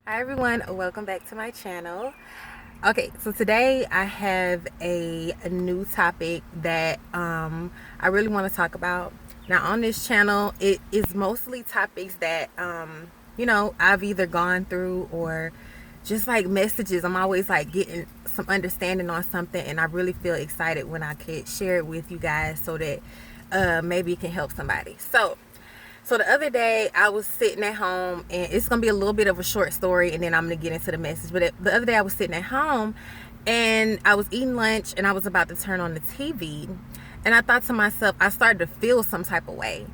Hi everyone, welcome back to my channel. Okay, so today I have a new topic that I really want to talk about. Now on this channel, it is mostly topics that I've either gone through or just like messages. I'm always like getting some understanding on something, and I really feel excited when I could share it with you guys so that maybe it can help somebody. So the other day I was sitting at home, and it's gonna be a little bit of a short story, and then I'm gonna get into the message. But the other day I was sitting at home, and I was eating lunch, and I was about to turn on the TV, and I thought to myself, I started to feel some type of way,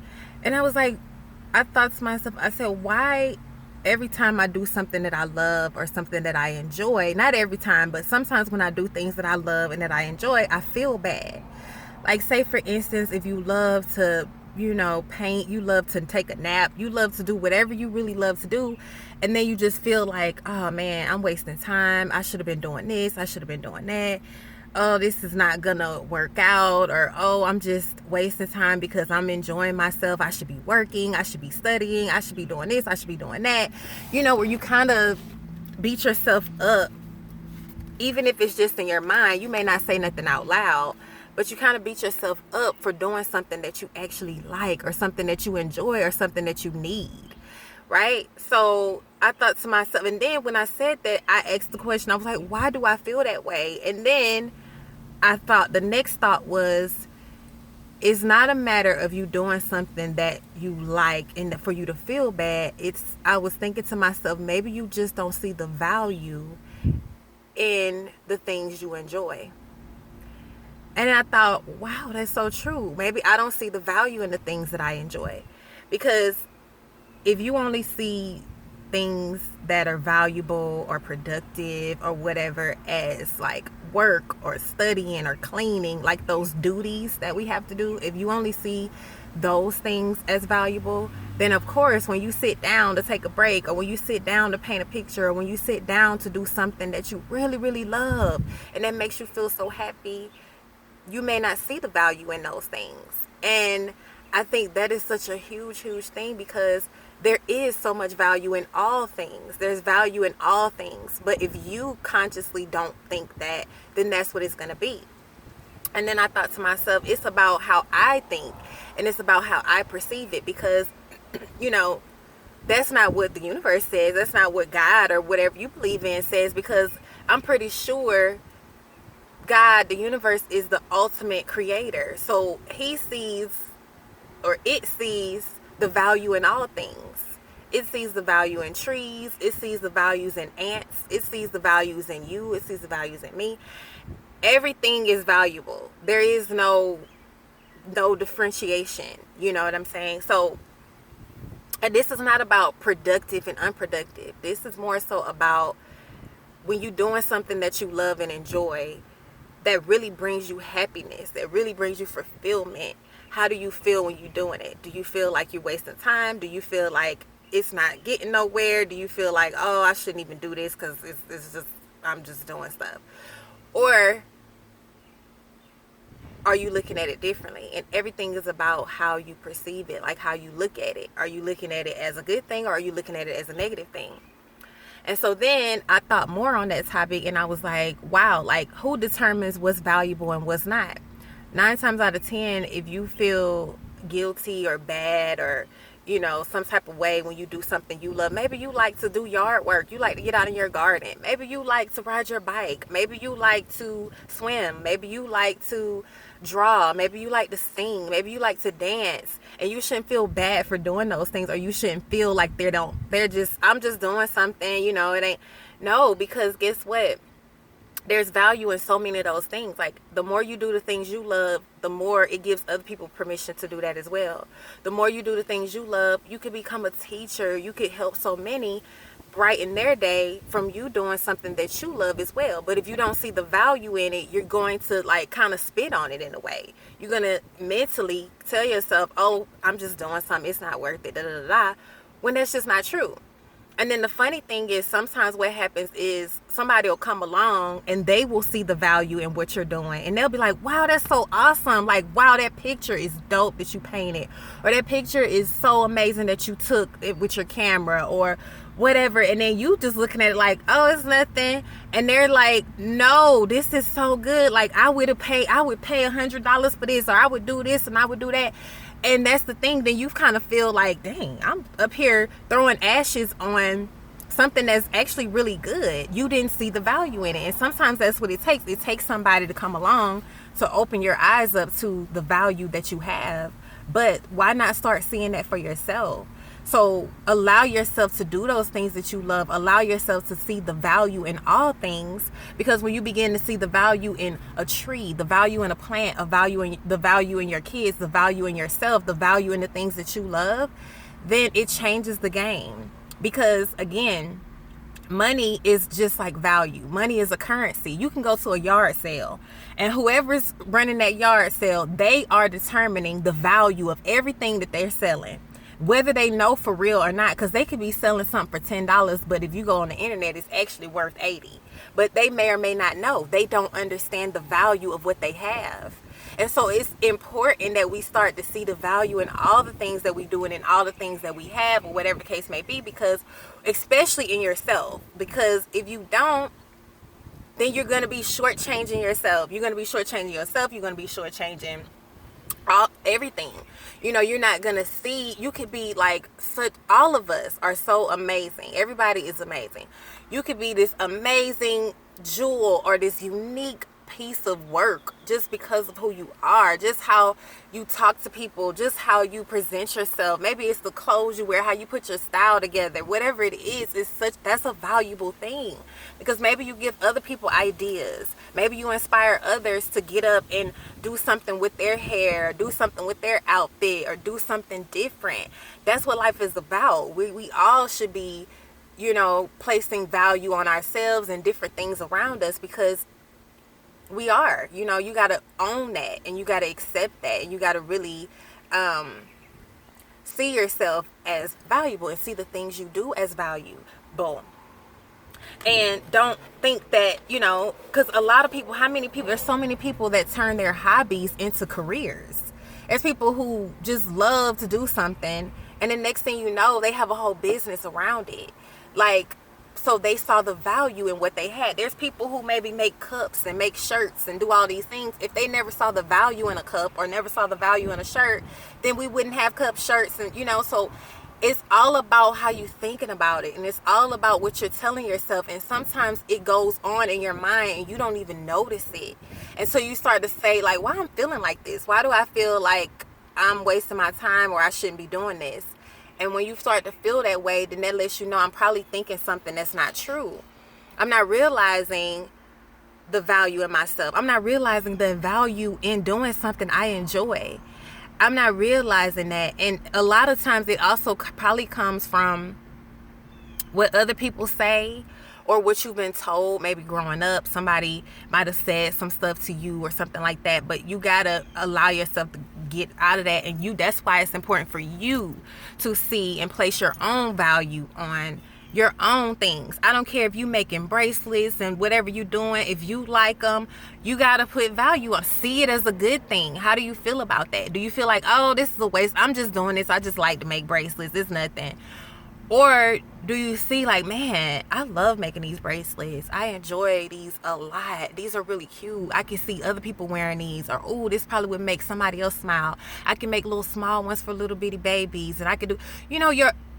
and I thought to myself, I said, why every time I do something that I love or something that I enjoy, not every time, but sometimes when I do things that I love and that I enjoy, I feel bad. Like, say for instance, if you love to paint, you love to take a nap, you love to do whatever you really love to do, and then you just feel like, oh man, I'm wasting time, I should have been doing this, I should have been doing that, oh, this is not gonna work out, or oh, I'm just wasting time because I'm enjoying myself, I should be working, I should be studying, I should be doing this, I should be doing that, where you kind of beat yourself up. Even if it's just in your mind, you may not say nothing out loud, but you kind of beat yourself up for doing something that you actually like, or something that you enjoy, or something that you need, right? So I thought to myself, and then when I said that, I asked the question, I was like, why do I feel that way? And then I thought, the next thought was, it's not a matter of you doing something that you like and for you to feel bad. I was thinking to myself, maybe you just don't see the value in the things you enjoy. And I thought, wow, that's so true. Maybe I don't see the value in the things that I enjoy. Because if you only see things that are valuable or productive or whatever as like work or studying or cleaning, like those duties that we have to do, if you only see those things as valuable, then of course when you sit down to take a break, or when you sit down to paint a picture, or when you sit down to do something that you really, really love and that makes you feel so happy, you may not see the value in those things. And I think that is such a huge, huge thing, because there is so much value in all things. There's value in all things. But if you consciously don't think that, then that's what it's going to be. And then I thought to myself, it's about how I think, and it's about how I perceive it, because, that's not what the universe says. That's not what God or whatever you believe in says, because I'm pretty sure God, the universe, is the ultimate creator. So he sees, or it sees, the value in all things. It sees the value in trees. It sees the values in ants. It sees the values in you. It sees the values in me. Everything is valuable. There is no differentiation. You know what I'm saying? So, and this is not about productive and unproductive. This is more so about when you're doing something that you love and enjoy, that really brings you happiness, that really brings you fulfillment. How do you feel when you're doing it? Do you feel like you're wasting time? Do you feel like it's not getting nowhere? Do you feel like, oh, I shouldn't even do this because it's just, I'm just doing stuff? Or are you looking at it differently? And everything is about how you perceive it, like how you look at it. Are you looking at it as a good thing, or are you looking at it as a negative thing? And so then I thought more on that topic, and I was like, wow, like, who determines what's valuable and what's not? 9 times out of 10, if you feel guilty or bad, or some type of way when you do something you love, maybe you like to do yard work, you like to get out in your garden, maybe you like to ride your bike, maybe you like to swim, maybe you like to draw, maybe you like to sing, maybe you like to dance, and you shouldn't feel bad for doing those things, or you shouldn't feel like I'm just doing something, it ain't. No, because guess what? There's value in so many of those things. Like, the more you do the things you love, the more it gives other people permission to do that as well. The more you do the things you love, you could become a teacher, you could help so many brighten their day from you doing something that you love as well. But if you don't see the value in it, you're going to like kind of spit on it in a way. You're going to mentally tell yourself, oh, I'm just doing something, it's not worth it, da da da da, when that's just not true. And then the funny thing is, sometimes what happens is somebody will come along and they will see the value in what you're doing, and they'll be like, wow, that's so awesome, like, wow, that picture is dope that you painted, or that picture is so amazing that you took it with your camera, or whatever, and then you just looking at it like, oh, it's nothing, and they're like, no, this is so good, like I would pay $100 for this, or I would do this and I would do that. And that's the thing, then you kind of feel like, dang, I'm up here throwing ashes on something that's actually really good. You didn't see the value in it. And sometimes that's what it takes. It takes somebody to come along to open your eyes up to the value that you have. But why not start seeing that for yourself? So allow yourself to do those things that you love. Allow yourself to see the value in all things, because when you begin to see the value in a tree, the value in a plant, the value in your kids, the value in yourself, the value in the things that you love, then it changes the game. Because again, money is just like value. Money is a currency. You can go to a yard sale, and whoever's running that yard sale, they are determining the value of everything that they're selling, whether they know for real or not, because they could be selling something for $10, but if you go on the internet, it's actually worth $80. But they may or may not know. They don't understand the value of what they have. And so it's important that we start to see the value in all the things that we do and in all the things that we have, or whatever the case may be, because especially in yourself, because if you don't, then you're going to be shortchanging yourself. You're going to be shortchanging yourself. You're going to be shortchanging everything. You're not gonna see. You could be like all of us are so amazing. Everybody is amazing. You could be this amazing jewel or this unique piece of work just because of who you are, just how you talk to people, just how you present yourself. Maybe it's the clothes you wear, how you put your style together, whatever it is. That's a valuable thing, because maybe you give other people ideas. Maybe you inspire others to get up and do something with their hair, do something with their outfit, or do something different. That's what life is about. We all should be, placing value on ourselves and different things around us, because we are. You got to own that, and you got to accept that, and you got to really see yourself as valuable and see the things you do as valuable. And don't think that, because a lot of people, there's so many people that turn their hobbies into careers. There's people who just love to do something, and the next thing you know, they have a whole business around it. So they saw the value in what they had. There's people who maybe make cups and make shirts and do all these things. If they never saw the value in a cup or never saw the value in a shirt, then we wouldn't have cups, shirts, and so it's all about how you thinking about it, and it's all about what you're telling yourself. And sometimes it goes on in your mind and you don't even notice it. And so you start to say, like, why I'm feeling like this? Why do I feel like I'm wasting my time, or I shouldn't be doing this? And when you start to feel that way, then that lets you know I'm probably thinking something that's not true. I'm not realizing the value in myself. I'm not realizing the value in doing something I enjoy. I'm not realizing that. And a lot of times it also probably comes from what other people say, or what you've been told. Maybe growing up, somebody might have said some stuff to you or something like that. But you gotta allow yourself to get out of that, and that's why it's important for you to see and place your own value on your own things. I don't care if you making bracelets and whatever you doing. If you like them, you gotta put value on. See it as a good thing. How do you feel about that? Do you feel like, oh, this is a waste, I'm just doing this, I just like to make bracelets, it's nothing? Or do you see like, man, I love making these bracelets, I enjoy these a lot, these are really cute, I can see other people wearing these, or oh, this probably would make somebody else smile, I can make little small ones for little bitty babies, and I can do,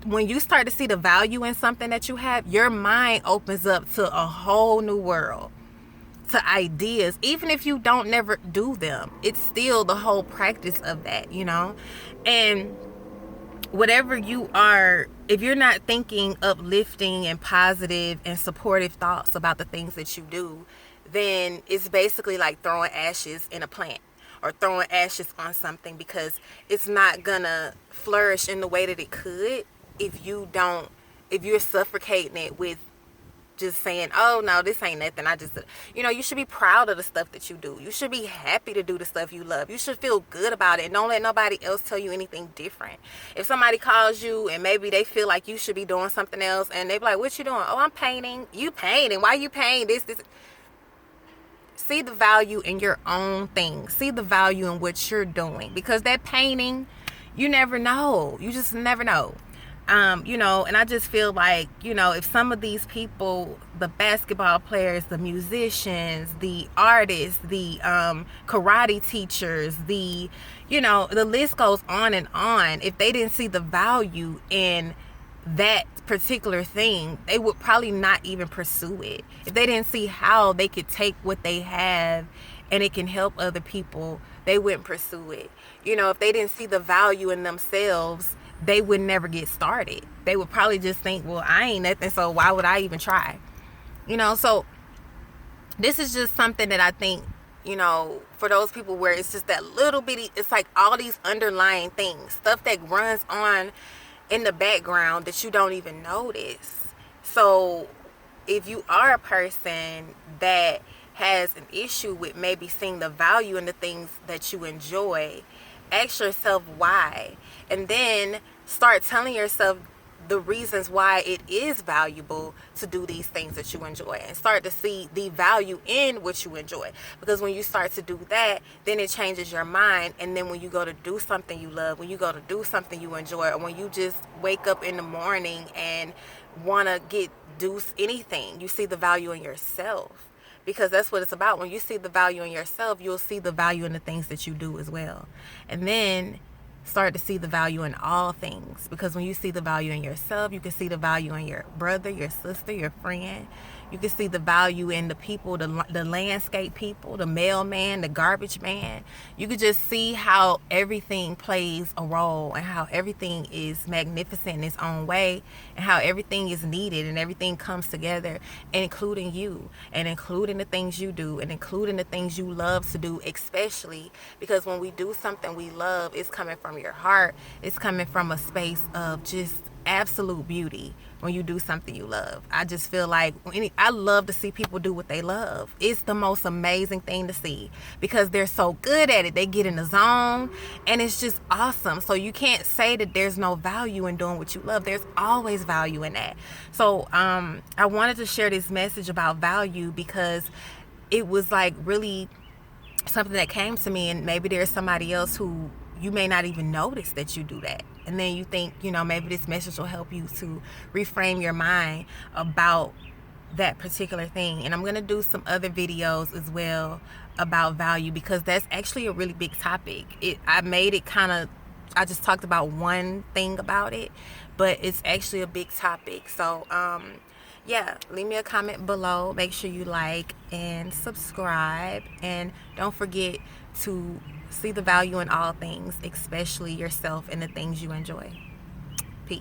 when you start to see the value in something that you have, your mind opens up to a whole new world, to ideas. Even if you don't never do them, it's still the whole practice of that, and whatever you are, if you're not thinking uplifting and positive and supportive thoughts about the things that you do, then it's basically like throwing ashes in a plant or throwing ashes on something, because it's not gonna flourish in the way that it could if you're suffocating it with just saying, oh no, this ain't nothing, I just, you should be proud of the stuff that you do. You should be happy to do the stuff you love. You should feel good about it, and don't let nobody else tell you anything different. If somebody calls you and maybe they feel like you should be doing something else, and they be like, what you doing? Oh, I'm painting. You painting? Why you painting this? See the value in your own thing. See the value in what you're doing, because that painting, you never know. You just never know. And I just feel like, if some of these people, the basketball players, the musicians, the artists, the karate teachers, the list goes on and on, if they didn't see the value in that particular thing, they would probably not even pursue it. If they didn't see how they could take what they have and it can help other people, they wouldn't pursue it. If they didn't see the value in themselves, they would never get started. They would probably just think, well, I ain't nothing, so why would I even try? So this is just something that I think, for those people where it's just that little bitty, it's like all these underlying things, stuff that runs on in the background that you don't even notice. So if you are a person that has an issue with maybe seeing the value in the things that you enjoy, ask yourself why, and then start telling yourself the reasons why it is valuable to do these things that you enjoy, and start to see the value in what you enjoy. Because when you start to do that, then it changes your mind. And then when you go to do something you love, when you go to do something you enjoy, or when you just wake up in the morning and want to do anything, you see the value in yourself. Because that's what it's about. When you see the value in yourself, you'll see the value in the things that you do as well. And then start to see the value in all things. Because when you see the value in yourself, you can see the value in your brother, your sister, your friend. You can see the value in the people, the landscape people, the mailman, the garbage man. You could just see how everything plays a role, and how everything is magnificent in its own way, and how everything is needed and everything comes together, including you, and including the things you do, and including the things you love to do, especially because when we do something we love, it's coming from your heart. It's coming from a space of just absolute beauty. When you do something you love, I just feel like I love to see people do what they love. It's the most amazing thing to see, because they're so good at it. They get in the zone, and it's just awesome. So you can't say that there's no value in doing what you love. There's always value in that. So I wanted to share this message about value, because it was like really something that came to me, and maybe there's somebody else who you may not even notice that you do that. And then you think, maybe this message will help you to reframe your mind about that particular thing. And I'm going to do some other videos as well about value, because that's actually a really big topic. I just talked about one thing about it, but it's actually a big topic. So, leave me a comment below. Make sure you like and subscribe. And don't forget to see the value in all things, especially yourself and the things you enjoy. Peace.